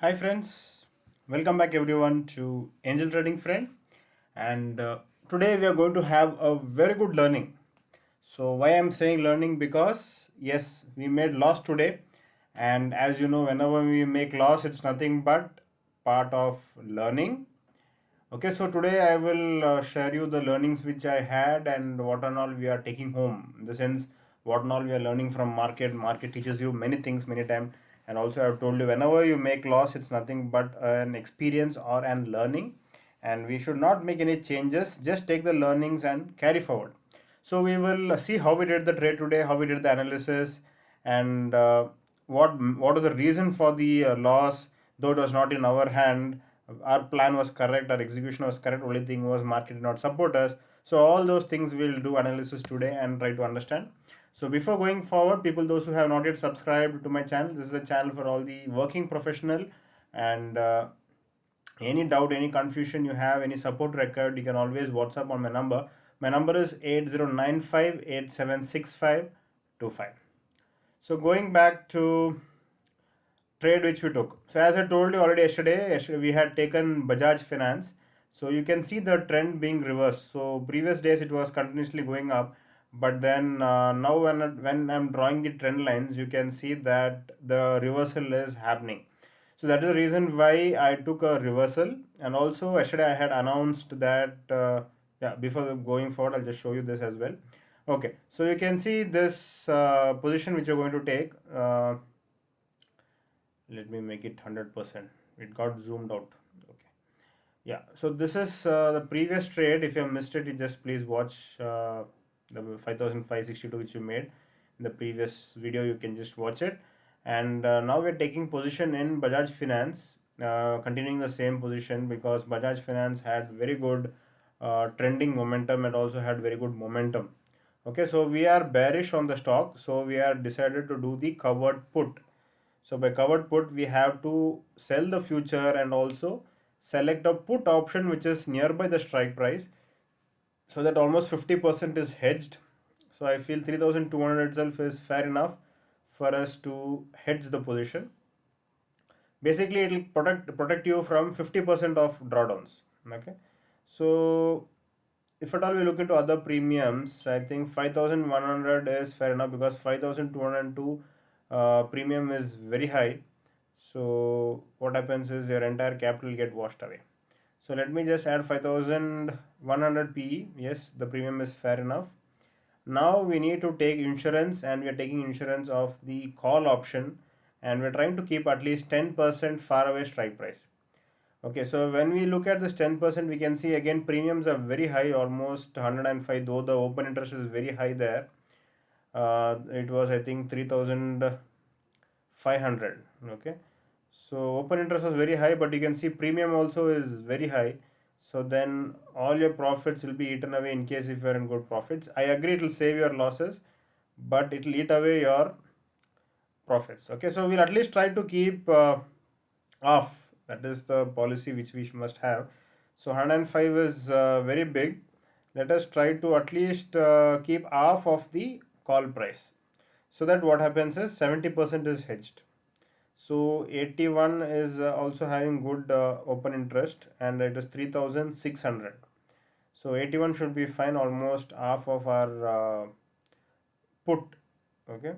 Hi friends, welcome back everyone to Angel Trading Friend. And today we are going to have a very good learning. So why I'm saying learning, because yes, we made loss today, and as you know, whenever we make loss, it's nothing but part of learning. Okay, so today I will share you the learnings which I had and what and all we are taking home. In the sense, what and all we are learning from market. Market teaches you many things many times, and also I've told you whenever you make loss, it's nothing but an experience or an learning, and we should not make any changes. Just take the learnings and carry forward. So we will see how we did the trade today, how we did the analysis, and what is the reason for the loss. Though it was not in our hand, our plan was correct, our execution was correct. Only thing was market did not support us. So all those things we'll do analysis today and try to understand. So before going forward, people those who have not yet subscribed to my channel, this is a channel for all the working professional, and any doubt, any confusion you have, any support record, you can always WhatsApp on my number. My number is 8095876525. So going back to trade which we took. So as I told you already yesterday we had taken Bajaj Finance. So you can see the trend being reversed. So previous days it was continuously going up, but then now when I'm drawing the trend lines, you can see that the reversal is happening. So that is the reason why I took a reversal. And also yesterday I had announced that yeah, before going forward, I'll just show you this as well. Okay, so you can see this position which you're going to take. Let me make it 100%. It got zoomed out. Okay, yeah, so this is the previous trade. If you have missed it, you just please watch the 5562 which you made in the previous video. You can just watch it. And now we're taking position in Bajaj Finance, continuing the same position, because Bajaj Finance had very good trending momentum and also had very good momentum. Okay, so we are bearish on the stock, so we are decided to do the covered put. So by covered put, we have to sell the future and also select a put option which is nearby the strike price, so that almost 50% is hedged. So I feel 3200 itself is fair enough for us to hedge the position. Basically, it will protect you from 50% of drawdowns. Okay, so if at all we look into other premiums, I think 5100 is fair enough, because 5202 premium is very high. So what happens is your entire capital get washed away. So let me just add 5100 PE. Yes, the premium is fair enough. Now we need to take insurance, and we are taking insurance of the call option, and we're trying to keep at least 10% far away strike price. Okay, so when we look at this 10%, we can see again premiums are very high, almost 105, though the open interest is very high there. It was, I think, 3500. Okay, so open interest was very high, but you can see premium also is very high. So then all your profits will be eaten away in case if you're in good profits. I agree it will save your losses, but it will eat away your profits. Okay, so we'll at least try to keep off. That is the policy which we must have. So 105 is very big. Let us try to at least keep half of the call price, so that what happens is 70% is hedged. So 81 is also having good open interest, and it is 3600. So 81 should be fine, almost half of our put. Okay,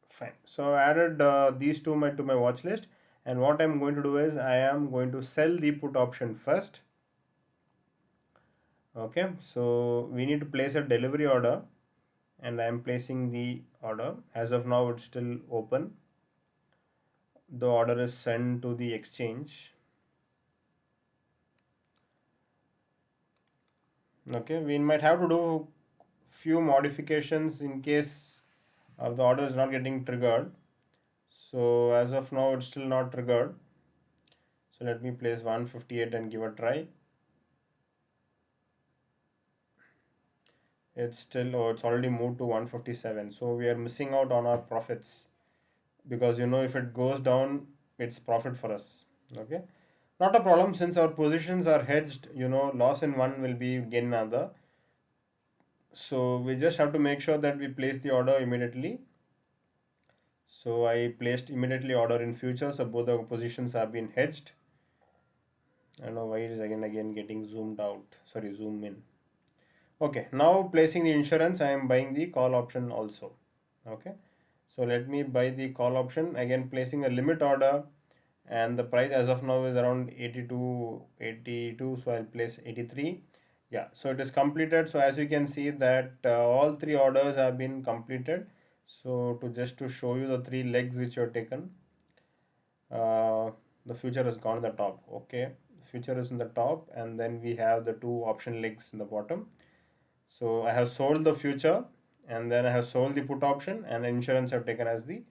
fine. So I added these two to my watch list, and what I'm going to do is I am going to sell the put option first. Okay, so we need to place a delivery order, and I'm placing the order. As of now, it's still open. The order is sent to the exchange. Okay, we might have to do few modifications in case of the order is not getting triggered. So as of now, it's still not triggered. So let me place 158 and give a try. It's still, oh, it's already moved to 157. So we are missing out on our profits, because if it goes down, it's profit for us. Okay, not a problem, since our positions are hedged. Loss in one will be gain in another. So we just have to make sure that we place the order immediately. So I placed immediately order in future, so both the positions have been hedged. I don't know why it is again getting zoomed out, sorry, zoom in. Okay, now placing the insurance, I am buying the call option also. Okay, so let me buy the call option, again placing a limit order, and the price as of now is around 82, so I'll place 83. Yeah, so it is completed. So as you can see that all three orders have been completed. So to show you the three legs which you have taken, uh, the future has gone to the top. Okay, future is in the top, and then we have the two option legs in the bottom. So I have sold the future, and then I have sold the put option, and insurance I've taken as the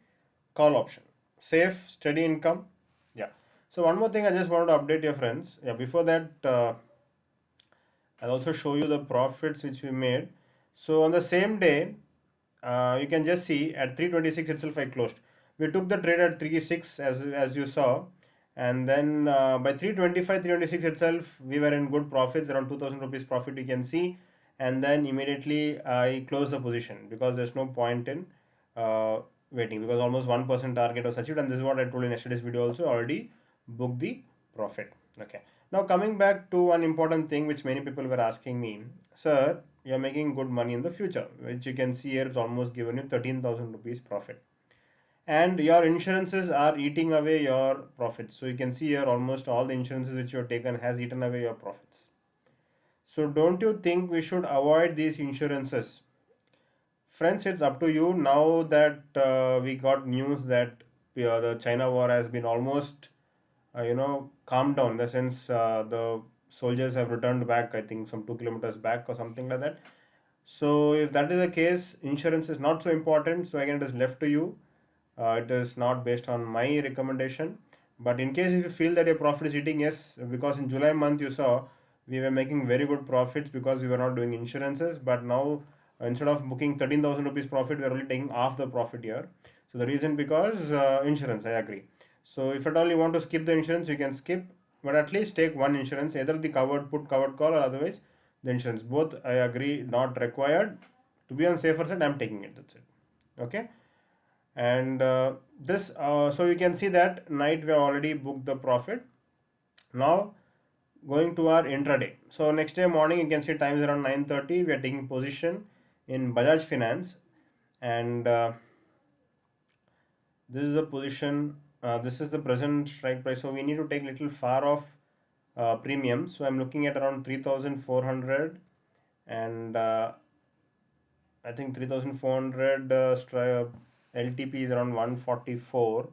call option. Safe, steady income. Yeah. So one more thing I just wanted to update your friends. Yeah, before that, I'll also show you the profits which we made. So on the same day, you can just see at 326 itself I closed. We took the trade at 36 as you saw, and then by 325, 326 itself we were in good profits, around 2000 rupees profit you can see, and then immediately I closed the position because there's no point in uh, waiting, because almost 1% target was achieved, and this is what I told in yesterday's video also. Already booked the profit. Okay, now coming back to one important thing which many people were asking me, sir, you're making good money in the future, which you can see here it's almost given you 13,000 rupees profit, and your insurances are eating away your profits. So you can see here almost all the insurances which you have taken has eaten away your profits. So don't you think we should avoid these insurances? Friends, it's up to you. Now that we got news that the China war has been almost, calmed down. In the sense, the soldiers have returned back. I think some 2 kilometers back or something like that. So if that is the case, insurance is not so important. So again, it is left to you. It is not based on my recommendation. But in case if you feel that your profit is eating, yes, because in July month you saw we were making very good profits because we were not doing insurances. But now instead of booking 13,000 rupees profit, we are only taking half the profit here. So the reason because insurance, I agree. So if at all you want to skip the insurance, you can skip, but at least take one insurance, either the covered put, covered call, or otherwise the insurance. Both I agree not required. To be on safer side, I'm taking it. That's it. Okay, and this so you can see that night we have already booked the profit. Now going to our intraday. So next day morning you can see times around 9:30. We are taking position in Bajaj Finance, and this is the position. This is the present strike price. So we need to take little far off premium. So I'm looking at around 3,400, and I think 3,400 LTP is around 144.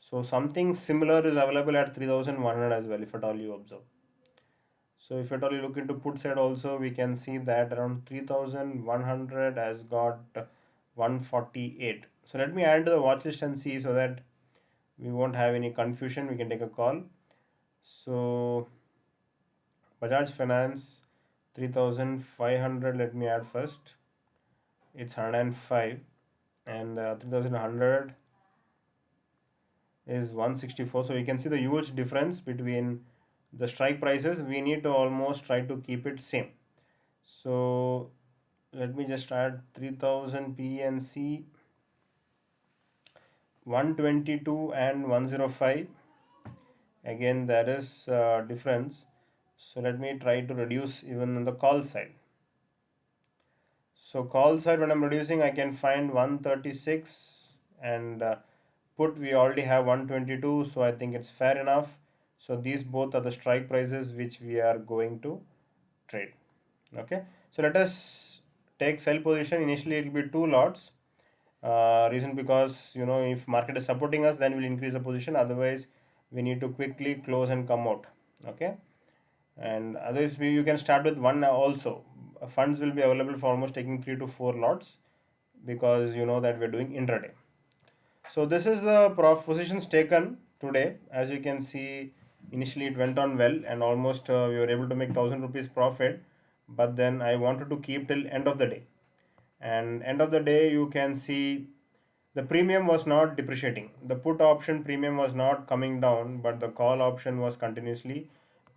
So something similar is available at 3,100 as well, if at all you observe. So if at all you look into put side also, we can see that around 3,100 has got 148. So let me add to the watch list and see, so that we won't have any confusion. We can take a call. So Bajaj Finance 3,500. Let me add first. It's 105, and 3,100 is 164. So you can see the huge difference between the strike prices. We need to almost try to keep it same. So let me just add 3000 PNC, 122 and 105. Again there is difference. So let me try to reduce even on the call side. So call side, when I'm reducing, I can find 136, and put we already have 122, so I think it's fair enough. So these both are the strike prices which we are going to trade. Okay, so let us take sell position. Initially it will be two lots. Reason because if market is supporting us, then we'll increase the position. Otherwise, we need to quickly close and come out. Okay, and otherwise you can start with one also. Funds will be available for almost taking 3 to 4 lots, because you know that we're doing intraday. So this is the positions taken today. As you can see, initially it went on well, and almost we were able to make 1,000 rupees profit. But then I wanted to keep till end of the day, and end of the day you can see the premium was not depreciating. The put option premium was not coming down, but the call option was continuously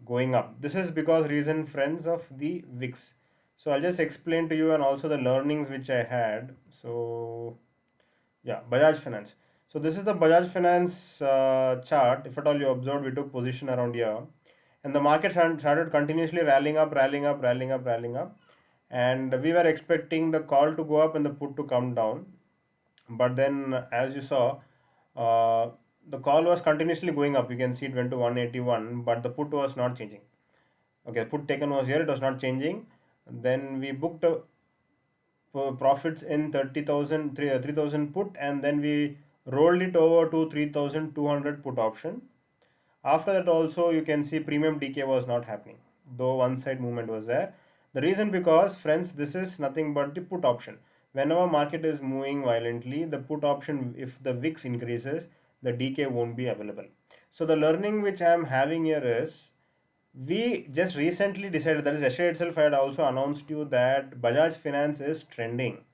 going up. This is because reason, friends, of the VIX. So I'll just explain to you, and also the learnings which I had. So yeah, Bajaj Finance. So this is the Bajaj Finance chart. If at all you observed, we took position around here, and the market started continuously rallying up, rallying up, rallying up, rallying up, and we were expecting the call to go up and the put to come down. But then, as you saw, the call was continuously going up. You can see it went to 181, but the put was not changing. Okay, put taken was here, it was not changing. Then we booked profits in 30,000, 3,000 put, and then we rolled it over to 3,200 put option. After that also you can see premium decay was not happening, though one side movement was there. The reason, because friends, this is nothing but the put option. Whenever market is moving violently, the put option, if the VIX increases, the decay won't be available. So the learning which I am having here is, we just recently decided, that is yesterday itself I had also announced you that Bajaj Finance is trending.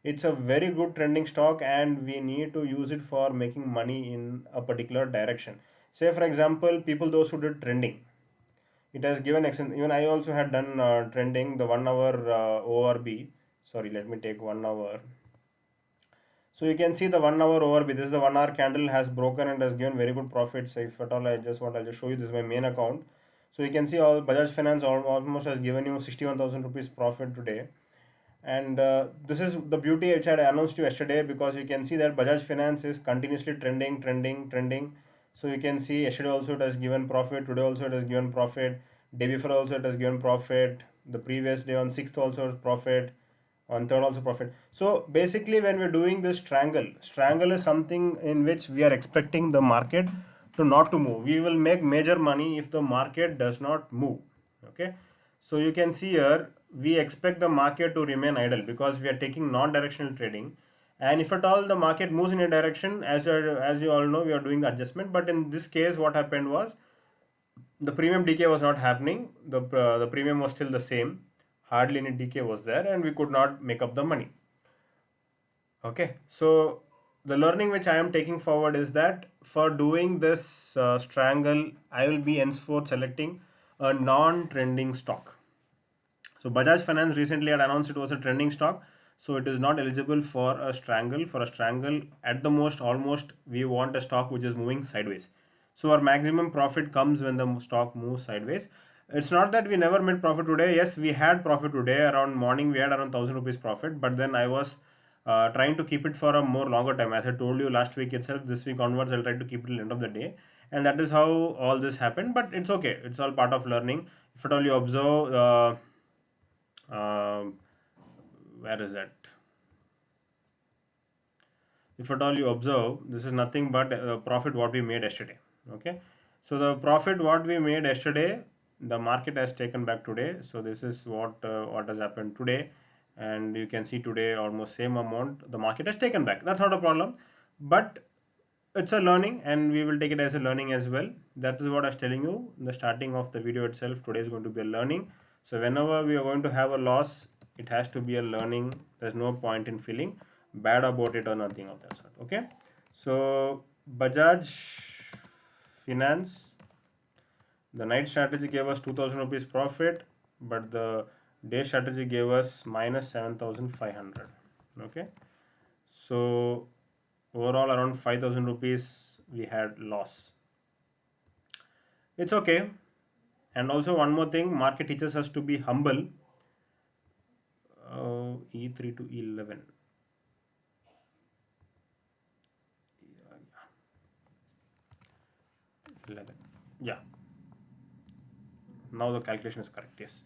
It's a very good trending stock and we need to use it for making money in a particular direction. Say for example, people those who did trending, it has given even I also had done trending, the 1 hour ORB. Sorry, let me take 1 hour. So you can see the 1 hour ORB. This is the 1 hour candle has broken and has given very good profits. So if at all I'll just show you, this is my main account. So you can see all Bajaj Finance almost has given you 61,000 rupees profit today. And this is the beauty which I had announced you yesterday, because you can see that Bajaj Finance is continuously trending. So you can see yesterday also it has given profit, today also it has given profit, day before also it has given profit, the previous day on 6th also profit, on 3rd also profit. So basically when we're doing this strangle is something in which we are expecting the market to not to move. We will make major money if the market does not move. Okay, so you can see here we expect the market to remain idle because we are taking non-directional trading, and if at all the market moves in a direction, as you all know, we are doing the adjustment. But in this case what happened was, the premium decay was not happening, the premium was still the same, hardly any decay was there, and we could not make up the money. Okay, so the learning which I am taking forward is that for doing this strangle, I will be henceforth selecting a non-trending stock. So Bajaj Finance recently had announced it was a trending stock, so it is not eligible for a strangle. For a strangle, at the most, almost we want a stock which is moving sideways. So our maximum profit comes when the stock moves sideways. It's not that we never made profit today. Yes, we had profit today. Around morning, we had around 1,000 rupees profit. But then I was trying to keep it for a more longer time. As I told you last week itself, this week onwards, I'll try to keep it till end of the day. And that is how all this happened. But it's okay. It's all part of learning. If at all you observe, um, where is that? If at all you observe, this is nothing but the profit what we made yesterday. Okay, so the profit what we made yesterday, the market has taken back today. So this is what has happened today, and you can see today almost same amount the market has taken back. That's not a problem, but it's a learning and we will take it as a learning as well. That is what I was telling you in the starting of the video itself. Today is going to be a learning. So whenever we are going to have a loss, it has to be a learning. There's no point in feeling bad about it or nothing of that sort. Okay, so Bajaj Finance, the night strategy gave us 2,000 rupees profit, but the day strategy gave us minus 7,500. Okay, so overall around 5,000 rupees we had loss. It's okay. And also one more thing, market teaches us to be humble. E3 to E11. 11. Yeah. Now the calculation is correct. Yes.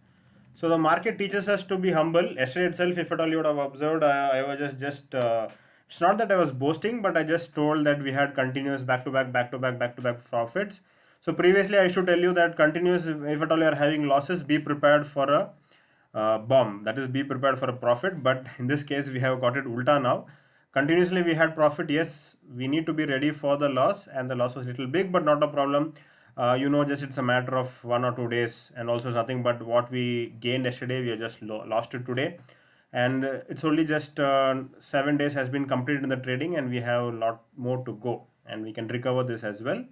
So the market teaches us to be humble. Yesterday itself, if at all you would have observed, I was just it's not that I was boasting, but I just told that we had continuous back-to-back profits. So previously, I should tell you that continuous, if at all you are having losses, be prepared for a bomb. That is, be prepared for a profit. But in this case, we have got it ulta now. Continuously, we had profit. Yes, we need to be ready for the loss, and the loss was a little big, but not a problem. Just it's a matter of 1 or 2 days, and also nothing but what we gained yesterday, we have just lost it today. And it's only just 7 days has been completed in the trading, and we have a lot more to go, and we can recover this as well.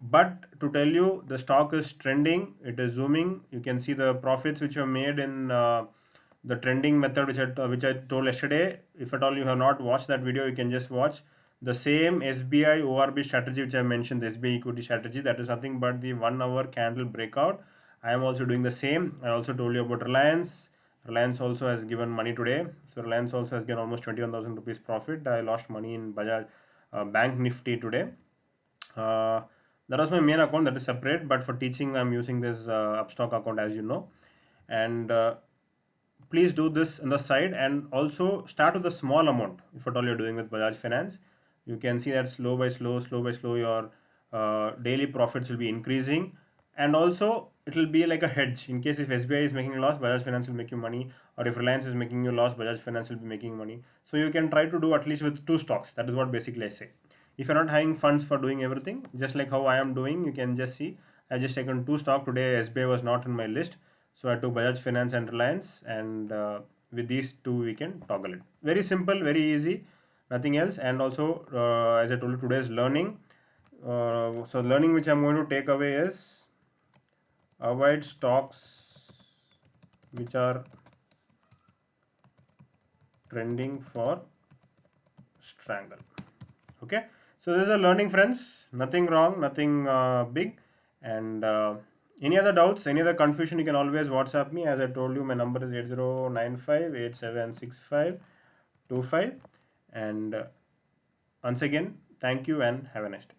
But to tell you, the stock is trending, it is zooming. You can see the profits which were made in the trending method which I told yesterday. If at all you have not watched that video, you can just watch. The same SBI ORB strategy which I mentioned, the SBI equity strategy, that is nothing but the 1 hour candle breakout. I am also doing the same. I also told you about Reliance. Reliance also has given money today. So Reliance also has given almost 21,000 rupees profit. I lost money in Bajaj Bank Nifty today. Uh, that was my main account, that is separate, but for teaching I'm using this Upstock account, as you know. And please do this on the side, and also start with a small amount. If at all you're doing with Bajaj Finance, you can see that slow by slow, your daily profits will be increasing. And also it will be like a hedge in case if SBI is making a loss, Bajaj Finance will make you money, or if Reliance is making you loss, Bajaj Finance will be making money. So you can try to do at least with two stocks. That is what basically I say. If you're not having funds for doing everything, just like how I am doing, you can just see I just taken two stock today. SBI was not in my list, so I took Bajaj Finance and Reliance, and with these two we can toggle it. Very simple, very easy, nothing else. And also, as I told you, today's learning. So learning which I'm going to take away is avoid stocks which are trending for strangle. Okay, so this is a learning, friends. Nothing wrong, nothing big. And any other doubts, any other confusion, you can always WhatsApp me. As I told you, my number is 8095876525. And once again, thank you and have a nice day.